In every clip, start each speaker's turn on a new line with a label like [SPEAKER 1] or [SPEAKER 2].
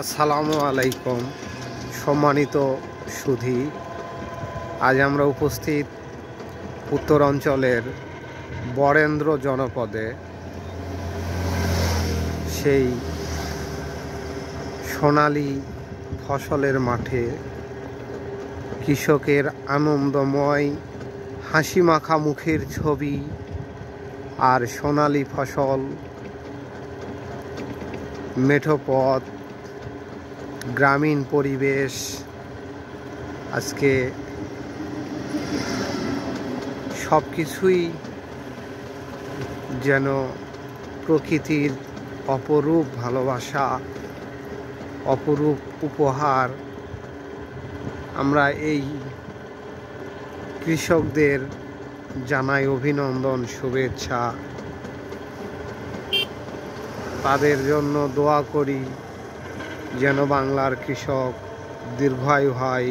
[SPEAKER 1] আসসালামু আলাইকুম সম্মানিত সুধী। আজ আমরা উপস্থিত উত্তরাঞ্চলের বরেন্দ্র জনপদে। সেই সোনালী ফসলের মাঠে কৃষকের আনন্দময় হাসিমাখা মুখের ছবি আর সোনালী ফসল, মেঠো পথ, গ্রামীণ পরিবেশ। আজকে সব কিছুই যেন প্রকৃতির অপরূপ ভালোবাসা, অপরূপ উপহার। আমরা এই কৃষকদের জানাই অভিনন্দন, শুভেচ্ছা। তাদের জন্য দোয়া করি যেন বাংলার কৃষক দীর্ঘায়ু হয়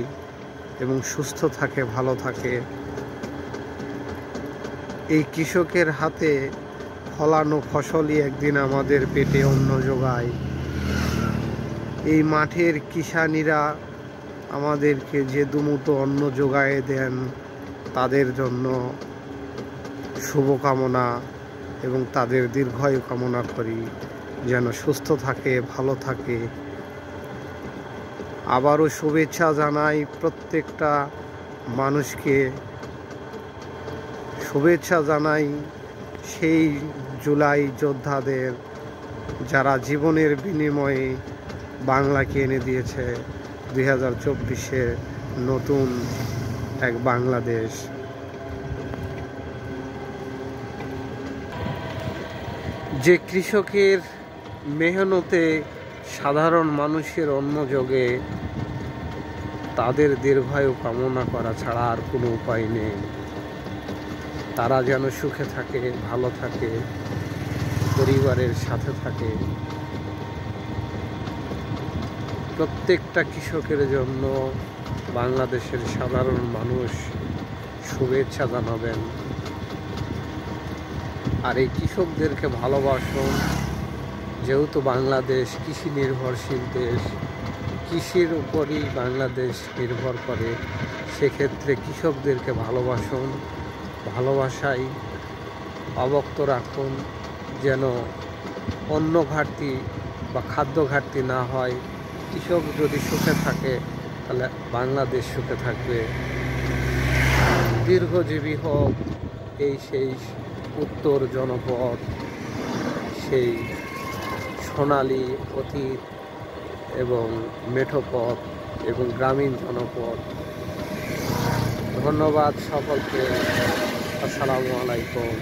[SPEAKER 1] এবং সুস্থ থাকে, ভালো থাকে। এই কৃষকের হাতে ফলানো ফসলই একদিন আমাদের পেটে অন্ন যোগায়। এই মাঠের কিষানীরা আমাদেরকে যে দুমুঠো অন্ন যোগায় দেন, তাদের জন্য শুভকামনা এবং তাদের দীর্ঘায়ু কামনা করি যেন সুস্থ থাকে, ভালো থাকে। আবারও শুভেচ্ছা জানাই প্রত্যেকটা মানুষকে। শুভেচ্ছা জানাই সেই জুলাই যোদ্ধাদের, যারা জীবনের বিনিময়ে বাংলাকে এনে দিয়েছে 2024-এ নতুন এক বাংলাদেশ। যে কৃষকের মেহনতে সাধারণ মানুষের অন্ন যোগে, তাদের দীর্ঘায়ু কামনা করা ছাড়া আর কোনো উপায় নেই। তারা যেন সুখে থাকে, ভালো থাকে, পরিবারের সাথে থাকে। প্রত্যেকটা কৃষকের জন্য বাংলাদেশের সাধারণ মানুষ শুভেচ্ছা জানাবেন। আর এই কৃষকদেরকে ভালোবাসুন, যেহেতু বাংলাদেশ কৃষি নির্ভরশীল দেশ, কৃষির উপরই বাংলাদেশ নির্ভর করে। সেক্ষেত্রে কৃষকদেরকে ভালোবাসুন, ভালোবাসায় অবক্ত রাখুন, যেন অন্ন ঘাটতি বা খাদ্য ঘাটতি না হয়। কৃষক যদি সুখে থাকে তাহলে বাংলাদেশ সুখে থাকবে। দীর্ঘজীবী হোক এই সেই উত্তর জনপদ, সেই সোনালী অতীত এবং মেঠো পথ এবং গ্রামীণ জনপদ। ধন্যবাদ সকলকে। আসসালামু আলাইকুম।